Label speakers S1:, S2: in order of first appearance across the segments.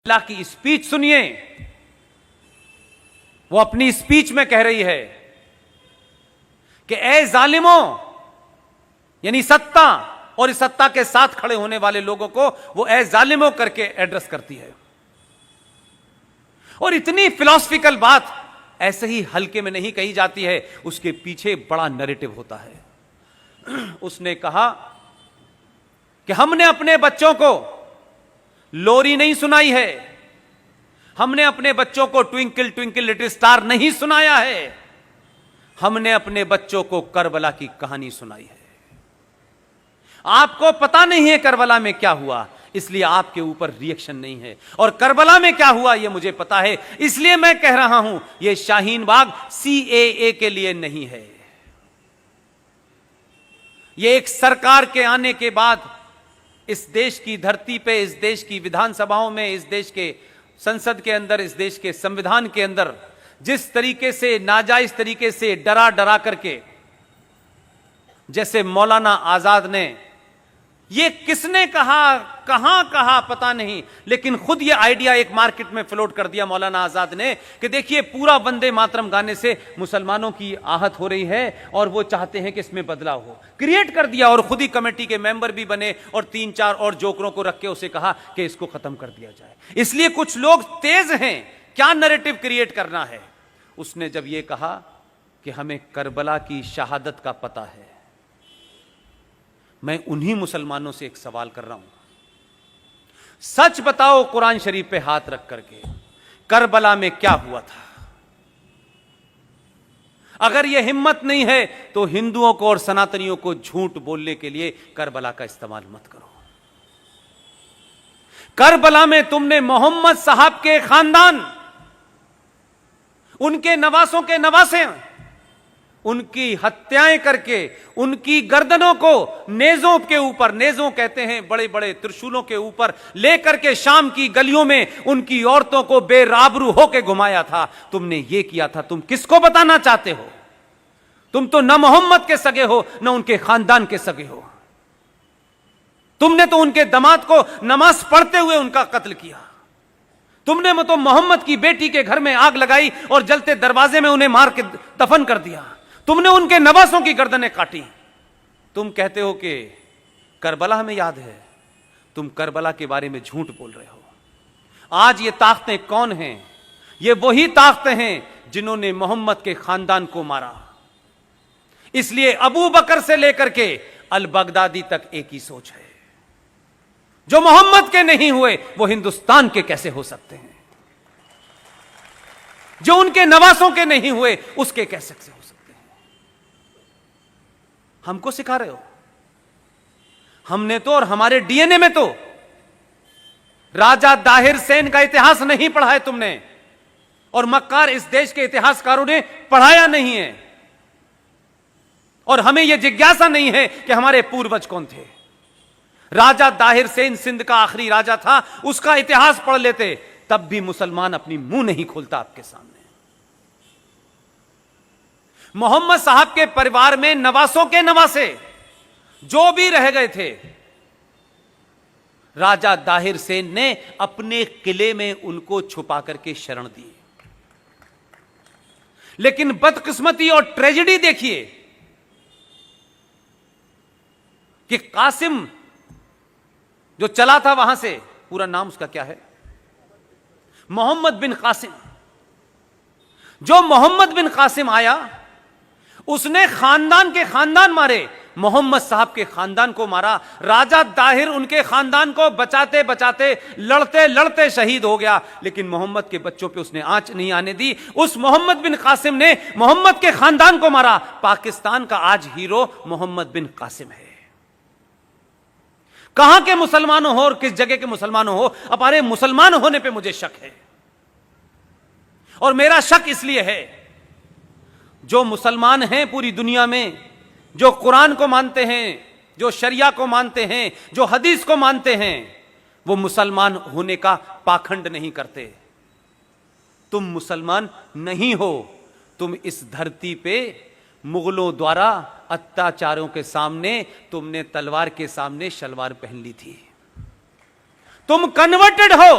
S1: अल्लाह की स्पीच सुनिए। वो अपनी स्पीच में कह रही है कि ए जालिमों, यानी सत्ता और इस सत्ता के साथ खड़े होने वाले लोगों को वो ए जालिमों करके एड्रेस करती है। और इतनी फिलॉसफिकल बात ऐसे ही हल्के में नहीं कही जाती है, उसके पीछे बड़ा नैरेटिव होता है। उसने कहा कि हमने अपने बच्चों को लोरी नहीं सुनाई है, हमने अपने बच्चों को ट्विंकल ट्विंकल लिटिल स्टार नहीं सुनाया है, हमने अपने बच्चों को करबला की कहानी सुनाई है। आपको पता नहीं है करबला में क्या हुआ, इसलिए आपके ऊपर रिएक्शन नहीं है, और करबला में क्या हुआ यह मुझे पता है, इसलिए मैं कह रहा हूं यह शाहीन बाग सीएए के लिए नहीं है। यह एक सरकार के आने के बाद इस देश की धरती पे, इस देश की विधानसभाओं में, इस देश के संसद के अंदर, इस देश के संविधान के अंदर जिस तरीके से नाजायज तरीके से डरा डरा करके, जैसे मौलाना आजाद ने, ये किसने कहा, कहां कहा पता नहीं, लेकिन खुद ये आइडिया एक मार्केट में फ्लोट कर दिया मौलाना आजाद ने कि देखिए पूरा वंदे मातरम गाने से मुसलमानों की आहत हो रही है और वो चाहते हैं कि इसमें बदलाव हो। क्रिएट कर दिया और खुद ही कमेटी के मेंबर भी बने और 3-4 और जोकरों को रख के उसे कहा कि इसको खत्म कर दिया जाए। इसलिए कुछ लोग तेज हैं क्या नैरेटिव क्रिएट करना है। उसने जब यह कहा कि हमें करबला की शहादत का पता है, मैं उन्हीं मुसलमानों से एक सवाल कर रहा हूं, सच बताओ कुरान शरीफ पे हाथ रख करके, करबला में क्या हुआ था? अगर यह हिम्मत नहीं है तो हिंदुओं को और सनातनियों को झूठ बोलने के लिए करबला का इस्तेमाल मत करो। करबला में तुमने मोहम्मद साहब के खानदान, उनके नवासों के नवासे, उनकी हत्याएं करके उनकी गर्दनों को नेजों के ऊपर, नेजों कहते हैं बड़े बड़े त्रिशूलों के ऊपर लेकर के शाम की गलियों में उनकी औरतों को बेराबरू होकर घुमाया था। तुमने ये किया था, तुम किसको बताना चाहते हो? तुम तो न मोहम्मद के सगे हो न उनके खानदान के सगे हो। तुमने तो उनके दामाद को नमाज पढ़ते हुए उनका कत्ल किया। तुमने तो मोहम्मद की बेटी के घर में आग लगाई और जलते दरवाजे में उन्हें मार के दफन कर दिया। तुमने उनके नवासों की गर्दनें काटी। तुम कहते हो कि करबला हमें याद है, तुम करबला के बारे में झूठ बोल रहे हो। आज ये ताकतें कौन हैं? ये वही ताकतें हैं जिन्होंने मोहम्मद के खानदान को मारा। इसलिए अबू बकर से लेकर के अल बगदादी तक एक ही सोच है, जो मोहम्मद के नहीं हुए वो हिंदुस्तान के कैसे हो सकते हैं? जो उनके नवासों के नहीं हुए उसके कैसे हो सकते हैं? हमको सिखा रहे हो? हमने तो, और हमारे डीएनए में तो राजा दाहिर सेन का इतिहास नहीं पढ़ा है तुमने, और मक्कार इस देश के इतिहासकारों ने पढ़ाया नहीं है, और हमें यह जिज्ञासा नहीं है कि हमारे पूर्वज कौन थे। राजा दाहिर सेन सिंध का आखिरी राजा था, उसका इतिहास पढ़ लेते तब भी मुसलमान अपनी मुंह नहीं खोलता आपके सामने। मोहम्मद साहब के परिवार में नवासों के नवासे जो भी रह गए थे, राजा दाहिर सेन ने अपने किले में उनको छुपा करके शरण दी। लेकिन बदकिस्मती और ट्रेजेडी देखिए कि कासिम जो चला था वहां से, पूरा नाम उसका क्या है, मोहम्मद बिन कासिम। जो मोहम्मद बिन कासिम आया उसने खानदान के खानदान मारे, मोहम्मद साहब के खानदान को मारा। राजा दाहिर उनके खानदान को बचाते बचाते, लड़ते लड़ते शहीद हो गया, लेकिन मोहम्मद के बच्चों पे उसने आंच नहीं आने दी। उस मोहम्मद बिन कासिम ने मोहम्मद के खानदान को मारा। पाकिस्तान का आज हीरो मोहम्मद बिन कासिम है। कहां के मुसलमानों हो और किस जगह के मुसलमानों हो, हमारे मुसलमान होने पे मुझे शक है। और मेरा शक इसलिए है, जो मुसलमान हैं पूरी दुनिया में, जो कुरान को मानते हैं, जो शरिया को मानते हैं, जो हदीस को मानते हैं, वो मुसलमान होने का पाखंड नहीं करते। तुम मुसलमान नहीं हो, तुम इस धरती पे मुगलों द्वारा अत्याचारों के सामने तुमने तलवार के सामने शलवार पहन ली थी। तुम कन्वर्टेड हो,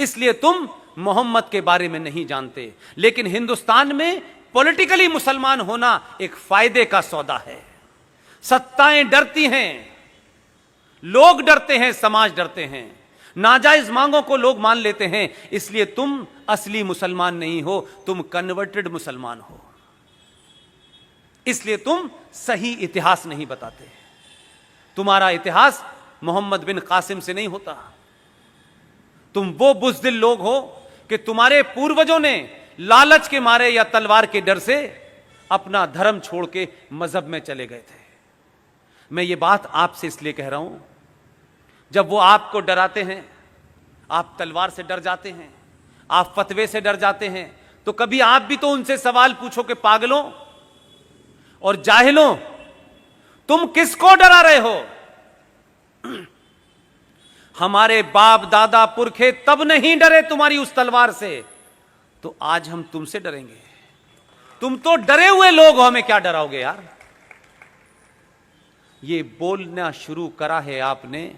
S1: इसलिए तुम मोहम्मद के बारे में नहीं जानते। लेकिन हिंदुस्तान में पॉलिटिकली मुसलमान होना एक फायदे का सौदा है। सत्ताएं डरती हैं, लोग डरते हैं, समाज डरते हैं, नाजायज मांगों को लोग मान लेते हैं। इसलिए तुम असली मुसलमान नहीं हो, तुम कन्वर्टेड मुसलमान हो। इसलिए तुम सही इतिहास नहीं बताते। तुम्हारा इतिहास मोहम्मद बिन कासिम से नहीं होता। तुम वो बुज़दिल लोग हो कि तुम्हारे पूर्वजों ने लालच के मारे या तलवार के डर से अपना धर्म छोड़ के मजहब में चले गए थे। मैं ये बात आपसे इसलिए कह रहा हूं, जब वो आपको डराते हैं, आप तलवार से डर जाते हैं, आप फतवे से डर जाते हैं, तो कभी आप भी तो उनसे सवाल पूछो कि पागलों और जाहिलों, तुम किसको डरा रहे हो? हमारे बाप दादा पुरखे तब नहीं डरे तुम्हारी उस तलवार से, तो आज हम तुमसे डरेंगे? तुम तो डरे हुए लोग हो, हमें क्या डराओगे यार? ये बोलना शुरू करा है आपने,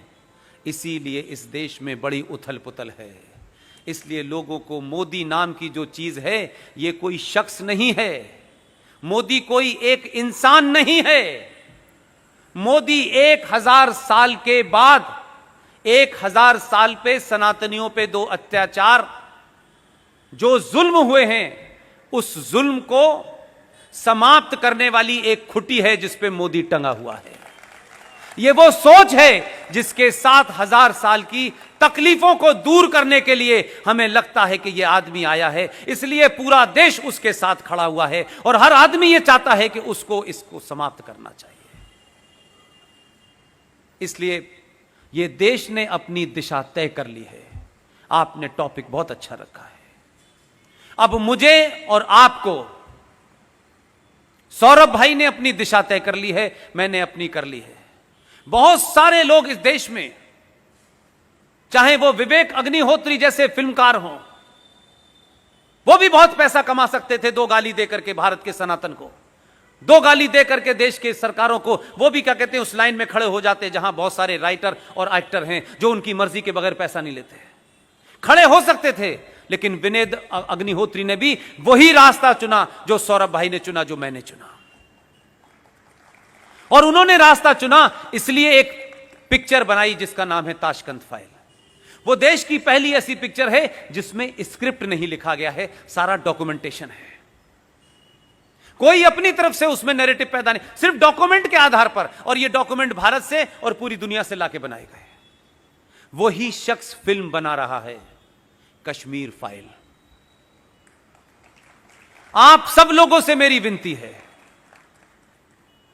S1: इसीलिए इस देश में बड़ी उथल पुथल है। इसलिए लोगों को मोदी नाम की जो चीज है, ये कोई शख्स नहीं है, मोदी कोई एक इंसान नहीं है। मोदी 1000 साल के बाद 1000 साल पे सनातनियों पे 2 अत्याचार जो जुल्म हुए हैं, उस जुल्म को समाप्त करने वाली एक खुटी है जिस पे मोदी टंगा हुआ है। ये वो सोच है जिसके 7000 साल की तकलीफों को दूर करने के लिए हमें लगता है कि यह आदमी आया है, इसलिए पूरा देश उसके साथ खड़ा हुआ है और हर आदमी यह चाहता है कि इसको समाप्त करना चाहिए। इसलिए यह देश ने अपनी दिशा तय कर ली है। आपने टॉपिक बहुत अच्छा रखा है। अब मुझे और आपको, सौरभ भाई ने अपनी दिशा तय कर ली है, मैंने अपनी कर ली है। बहुत सारे लोग इस देश में, चाहे वो विवेक अग्निहोत्री जैसे फिल्मकार हों, वो भी बहुत पैसा कमा सकते थे 2 गाली देकर के भारत के सनातन को, 2 गाली देकर के देश के सरकारों को। वो भी क्या कहते हैं, उस लाइन में खड़े हो जाते जहां बहुत सारे राइटर और एक्टर हैं जो उनकी मर्जी के बगैर पैसा नहीं लेते। खड़े हो सकते थे, लेकिन विवेक अग्निहोत्री ने भी वही रास्ता चुना जो सौरभ भाई ने चुना, जो मैंने चुना। और उन्होंने रास्ता चुना इसलिए एक पिक्चर बनाई जिसका नाम है ताशकंद फाइल। वो देश की पहली ऐसी पिक्चर है जिसमें स्क्रिप्ट नहीं लिखा गया है, सारा डॉक्यूमेंटेशन है। कोई अपनी तरफ से उसमें नैरेटिव पैदा नहीं, सिर्फ डॉक्यूमेंट के आधार पर। और ये डॉक्यूमेंट भारत से और पूरी दुनिया से लाके बनाए गए। वही शख्स फिल्म बना रहा है कश्मीर फाइल। आप सब लोगों से मेरी विनती है,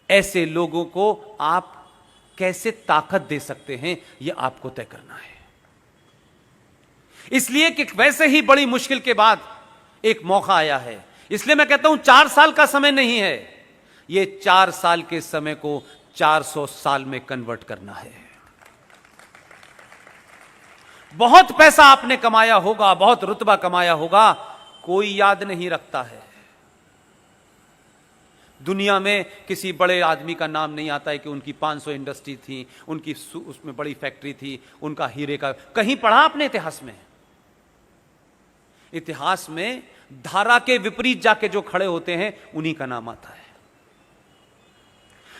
S1: ऐसे लोगों को आप कैसे ताकत दे सकते हैं, यह आपको तय करना है। इसलिए कि वैसे ही बड़ी मुश्किल के बाद एक मौका आया है। इसलिए मैं कहता हूं 4 साल का समय नहीं है, यह 4 साल के समय को 400 साल में कन्वर्ट करना है। बहुत पैसा आपने कमाया होगा, बहुत रुतबा कमाया होगा, कोई याद नहीं रखता है। दुनिया में किसी बड़े आदमी का नाम नहीं आता है कि उनकी 500 इंडस्ट्री थी, उनकी उसमें बड़ी फैक्ट्री थी, उनका हीरे का। कहीं पढ़ा आपने इतिहास में? इतिहास में धारा के विपरीत जाके जो खड़े होते हैं उन्हीं का नाम आता है।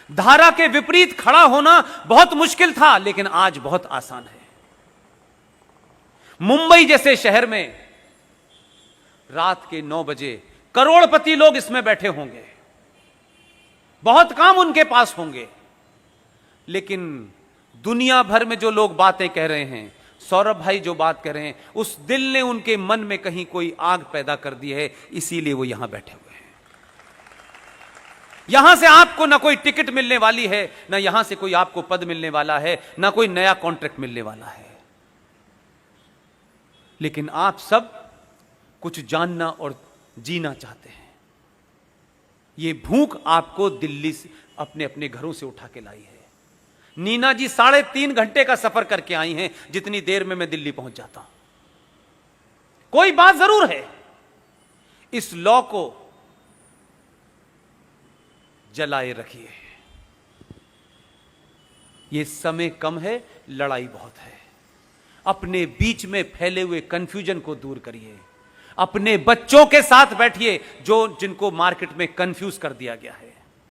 S1: धारा के विपरीत खड़ा होना बहुत मुश्किल था, लेकिन आज बहुत आसान है। मुंबई जैसे शहर में रात के 9 बजे करोड़पति लोग इसमें बैठे होंगे, बहुत काम उनके पास होंगे, लेकिन दुनिया भर में जो लोग बातें कह रहे हैं, सौरभ भाई जो बात कर रहे हैं, उस दिल ने उनके मन में कहीं कोई आग पैदा कर दी है, इसीलिए वो यहां बैठे हुए हैं। यहां से आपको ना कोई टिकट मिलने वाली है, ना यहां से कोई आपको पद मिलने वाला है, ना कोई नया कॉन्ट्रैक्ट मिलने वाला है, लेकिन आप सब कुछ जानना और जीना चाहते हैं। ये भूख आपको दिल्ली से अपने अपने घरों से उठा के लाई है। नीना जी 3.5 घंटे का सफर करके आई हैं, जितनी देर में मैं दिल्ली पहुंच जाता हूं। कोई बात जरूर है, इस लॉ को जलाए रखिए। ये समय कम है, लड़ाई बहुत है। अपने बीच में फैले हुए कंफ्यूजन को दूर करिए। अपने बच्चों के साथ बैठिए जिनको मार्केट में कंफ्यूज कर दिया गया है।